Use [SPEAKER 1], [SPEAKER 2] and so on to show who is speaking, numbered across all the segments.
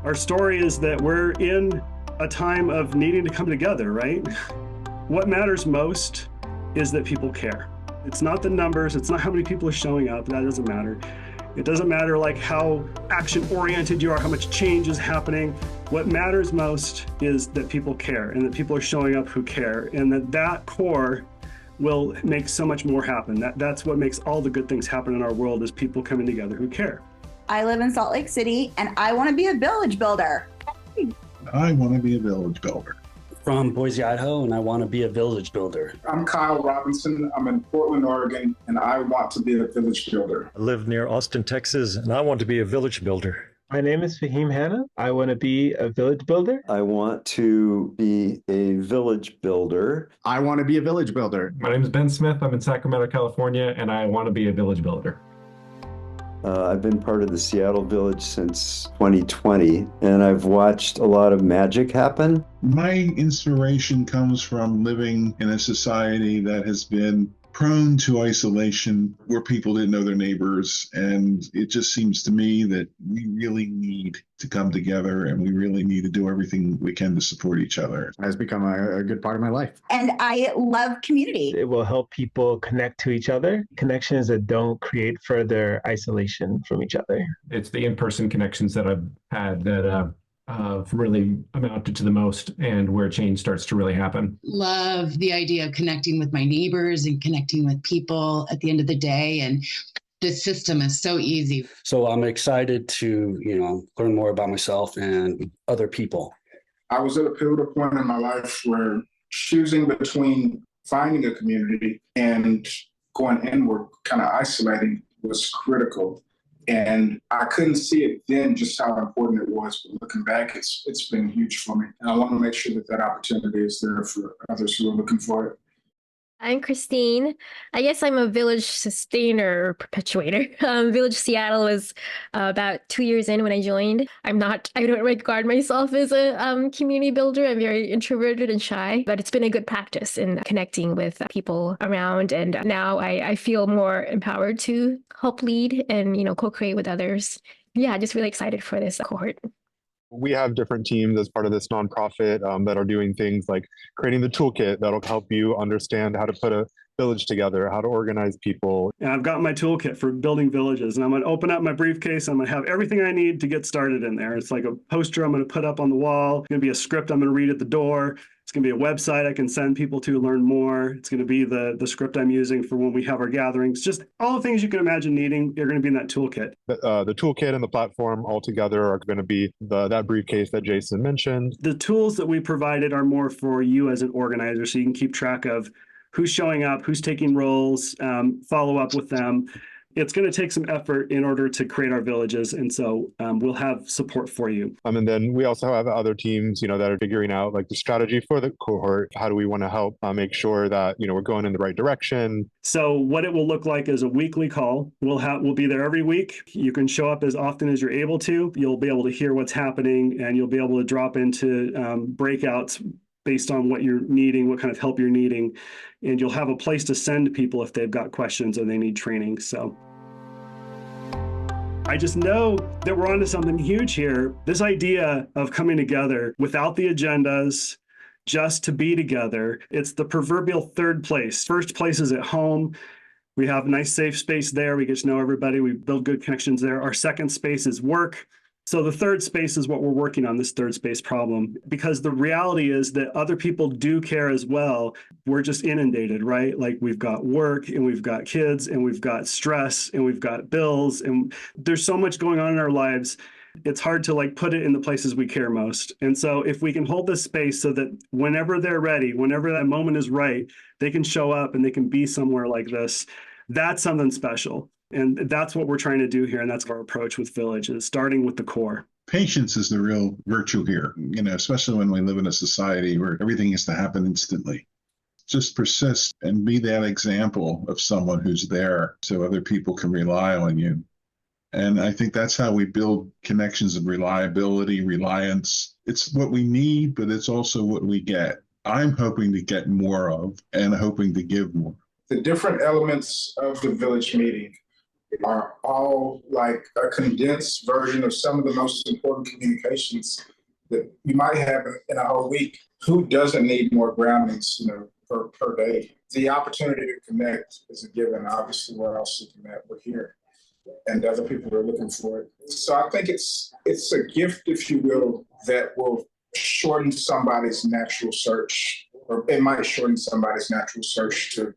[SPEAKER 1] Our story is that we're in a time of needing to come together, right? What matters most is that people care. It's not the numbers, it's not how many people are showing up, that doesn't matter. It doesn't matter like how action-oriented you are, how much change is happening. What matters most is that people care and that people are showing up who care, and that core will make so much more happen. That's what makes all the good things happen in our world, is people coming together who care.
[SPEAKER 2] I live in Salt Lake City and I want to be a village builder.
[SPEAKER 3] I want to be a village builder.
[SPEAKER 4] From Boise, Idaho, and I want to be a village builder.
[SPEAKER 5] I'm Kyle Robinson. I'm in Portland, Oregon, and I want to be a village builder.
[SPEAKER 6] I live near Austin, Texas, and I want to be a village builder.
[SPEAKER 7] My name is Fahim Hanna. I want to be a village builder.
[SPEAKER 8] I want to be a village builder.
[SPEAKER 9] I want to be a village builder.
[SPEAKER 10] My name is Ben Smith. I'm in Sacramento, California, and I want to be a village builder.
[SPEAKER 8] I've been part of the Seattle Village since 2020, and I've watched a lot of magic happen.
[SPEAKER 3] My inspiration comes from living in a society that has been prone to isolation, where people didn't know their neighbors. And it just seems to me that we really need to come together, and we really need to do everything we can to support each other.
[SPEAKER 9] It has become a good part of my life.
[SPEAKER 2] And I love community.
[SPEAKER 7] It will help people connect to each other, connections that don't create further isolation from each other.
[SPEAKER 10] It's the in-person connections that I've had that really amounted to the most, and where change starts to really happen.
[SPEAKER 11] Love the idea of connecting with my neighbors and connecting with people at the end of the day. And this system is so easy.
[SPEAKER 4] So I'm excited to, learn more about myself and other people.
[SPEAKER 5] I was at a pivotal point in my life where choosing between finding a community and going inward, kind of isolating, was critical. And I couldn't see it then just how important it was. But looking back, it's been huge for me. And I want to make sure that opportunity is there for others who are looking for it.
[SPEAKER 12] I'm Christine. I guess I'm a village sustainer or perpetuator. Village Seattle was about 2 years in when I joined. I don't regard myself as a community builder. I'm very introverted and shy, but it's been a good practice in connecting with people around. And now I feel more empowered to help lead and, co-create with others. Yeah, just really excited for this cohort.
[SPEAKER 13] We have different teams as part of this nonprofit that are doing things like creating the toolkit that'll help you understand how to put a village together, how to organize people.
[SPEAKER 1] And I've got my toolkit for building villages, and I'm going to open up my briefcase. I'm going to have everything I need to get started in there. It's like a poster I'm going to put up on the wall. It's going to be a script I'm going to read at the door. It's going to be a website I can send people to learn more. It's going to be the script I'm using for when we have our gatherings. Just all the things you can imagine needing are going to be in that toolkit.
[SPEAKER 13] The toolkit and the platform all together are going to be that briefcase that Jason mentioned.
[SPEAKER 1] The tools that we provided are more for you as an organizer, so you can keep track of who's showing up, who's taking roles, follow up with them. It's going to take some effort in order to create our villages. And so we'll have support for you.
[SPEAKER 13] And then we also have other teams, that are figuring out like the strategy for the cohort. How do we want to help make sure that, we're going in the right direction?
[SPEAKER 1] So what it will look like is a weekly call. We'll be there every week. You can show up as often as you're able to. You'll be able to hear what's happening, and you'll be able to drop into breakouts based on what you're needing, what kind of help you're needing. And you'll have a place to send people if they've got questions or they need training. So I just know that we're onto something huge here. This idea of coming together without the agendas, just to be together. It's the proverbial third place. First place is at home. We have a nice safe space there. We get to know everybody. We build good connections there. Our second space is work. So the third space is what we're working on, this third space problem, because the reality is that other people do care as well. We're just inundated, right? Like we've got work, and we've got kids, and we've got stress, and we've got bills, and there's so much going on in our lives. It's hard to put it in the places we care most. And so if we can hold this space so that whenever they're ready, whenever that moment is right, they can show up and they can be somewhere like this, that's something special. And that's what we're trying to do here. And that's our approach with Village, is starting with the core.
[SPEAKER 3] Patience is the real virtue here, especially when we live in a society where everything has to happen instantly. Just persist and be that example of someone who's there so other people can rely on you. And I think that's how we build connections of reliability, reliance. It's what we need, but it's also what we get. I'm hoping to get more of and hoping to give more.
[SPEAKER 5] The different elements of the village meeting are all like a condensed version of some of the most important communications that you might have in a whole week. Who doesn't need more groundings, per day? The opportunity to connect is a given. Obviously, we're all seeking that. We're here, and other people are looking for it. So I think it's a gift, if you will, that will shorten somebody's natural search, or it might shorten somebody's natural search to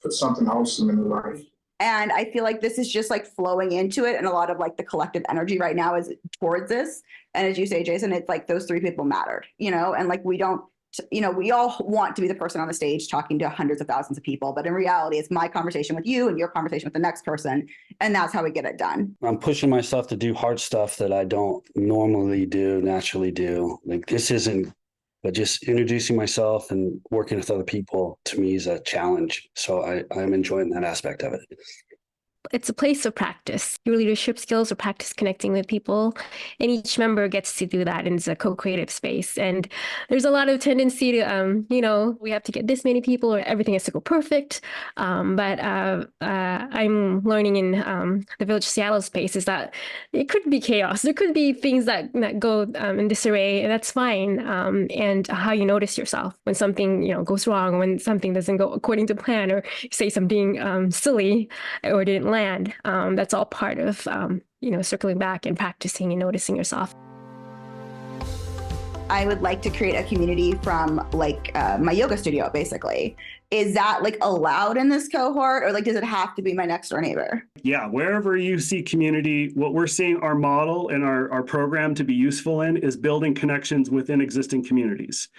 [SPEAKER 5] put something wholesome in their life.
[SPEAKER 2] And I feel like this is just like flowing into it. And a lot of like the collective energy right now is towards this. And as you say, Jason, it's like those three people mattered, and like we all want to be the person on the stage talking to hundreds of thousands of people. But in reality, it's my conversation with you and your conversation with the next person. And that's how we get it done.
[SPEAKER 4] I'm pushing myself to do hard stuff that I don't normally naturally do. Like this isn't, but just introducing myself and working with other people to me is a challenge. So I'm enjoying that aspect of it.
[SPEAKER 12] It's a place of practice. Your leadership skills or practice connecting with people, and each member gets to do that in a co-creative space. And there's a lot of tendency to, we have to get this many people or everything has to go perfect. But I'm learning in the Village Seattle space is that it could be chaos. There could be things that go in disarray, and that's fine. And how you notice yourself when something, goes wrong, when something doesn't go according to plan, or say something silly or didn't land. That's all part of, circling back and practicing and noticing yourself.
[SPEAKER 2] I would like to create a community from like my yoga studio, basically. Is that like allowed in this cohort, or like does it have to be my next door neighbor?
[SPEAKER 1] Yeah, wherever you see community, what we're seeing our model and our program to be useful in is building connections within existing communities.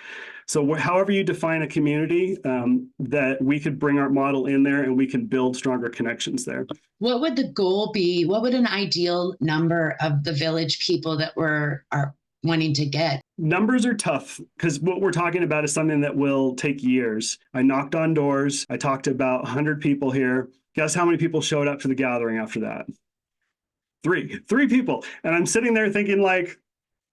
[SPEAKER 1] So however you define a community, that we could bring our model in there and we can build stronger connections there.
[SPEAKER 11] What would the goal be? What would an ideal number of the village people that are wanting to get?
[SPEAKER 1] Numbers are tough because what we're talking about is something that will take years. I knocked on doors. I talked to about 100 people here. Guess how many people showed up to the gathering after that? Three people. And I'm sitting there thinking like,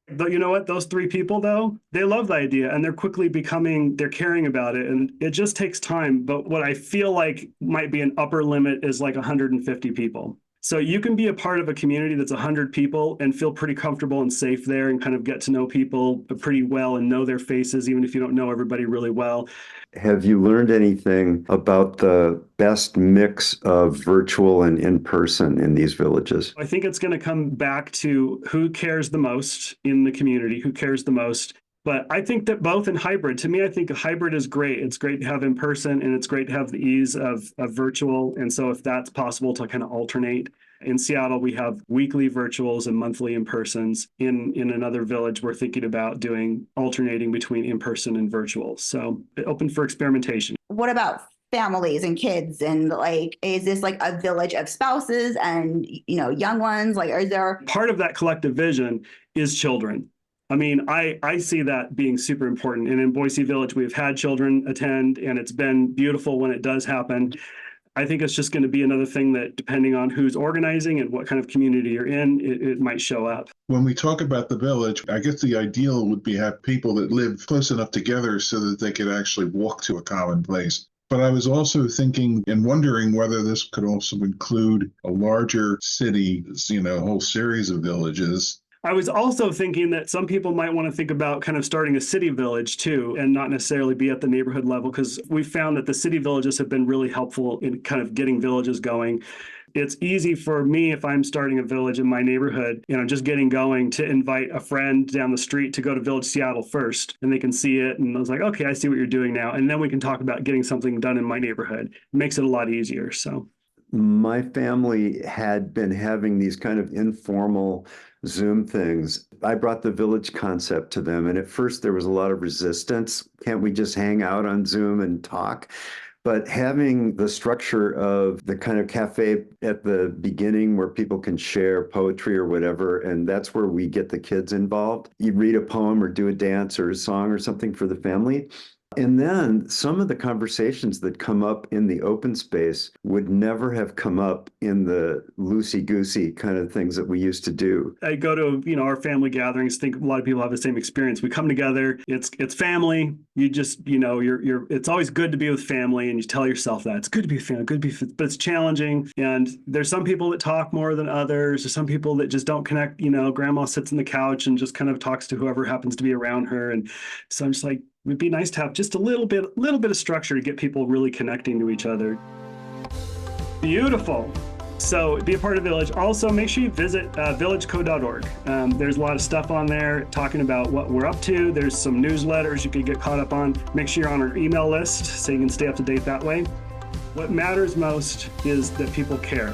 [SPEAKER 1] you know what? Those three people, though, they love the idea and they're quickly they're caring about it. And it just takes time. But what I feel like might be an upper limit is like 150 people. So you can be a part of a community that's 100 people and feel pretty comfortable and safe there and kind of get to know people pretty well and know their faces, even if you don't know everybody really well.
[SPEAKER 8] Have you learned anything about the best mix of virtual and in-person in these villages?
[SPEAKER 1] I think it's going to come back to who cares the most in the community, who cares the most. But I think that both in hybrid, to me, I think a hybrid is great. It's great to have in person and it's great to have the ease of virtual. And so if that's possible to kind of alternate. In Seattle, we have weekly virtuals and monthly in-persons. In another village, we're thinking about alternating between in-person and virtual. So open for experimentation.
[SPEAKER 2] What about families and kids? And like, is this like a village of spouses and, young ones? Like, is there...
[SPEAKER 1] Part of that collective vision is children. I mean, I see that being super important. And in Boise Village, we've had children attend, and it's been beautiful when it does happen. I think it's just going to be another thing that, depending on who's organizing and what kind of community you're in, it might show up.
[SPEAKER 3] When we talk about the village, I guess the ideal would be have people that live close enough together so that they could actually walk to a common place. But I was also thinking and wondering whether this could also include a larger city, a whole series of villages.
[SPEAKER 1] I was also thinking that some people might want to think about kind of starting a city village too, and not necessarily be at the neighborhood level, because we found that the city villages have been really helpful in kind of getting villages going. It's easy for me, if I'm starting a village in my neighborhood, just getting going, to invite a friend down the street to go to Village Seattle first, and they can see it. And I was like, okay, I see what you're doing now. And then we can talk about getting something done in my neighborhood. It makes it a lot easier. So
[SPEAKER 8] my family had been having these kind of informal Zoom things. I brought the village concept to them. And at first there was a lot of resistance. Can't we just hang out on Zoom and talk? But having the structure of the kind of cafe at the beginning where people can share poetry or whatever, and that's where we get the kids involved. You read a poem or do a dance or a song or something for the family. And then some of the conversations that come up in the open space would never have come up in the loosey-goosey kind of things that we used to do.
[SPEAKER 1] I go to, our family gatherings. Think a lot of people have the same experience. We come together, it's family. You just, it's always good to be with family, and you tell yourself that it's good to be with family, but it's challenging. And there's some people that talk more than others. There's some people that just don't connect. Grandma sits on the couch and just kind of talks to whoever happens to be around her. And so I'm just like, it'd be nice to have just a little bit of structure to get people really connecting to each other. Beautiful. So be a part of Village. Also, make sure you visit villageco.org. There's a lot of stuff on there talking about what we're up to. There's some newsletters you could get caught up on. Make sure you're on our email list so you can stay up to date that way. What matters most is that people care.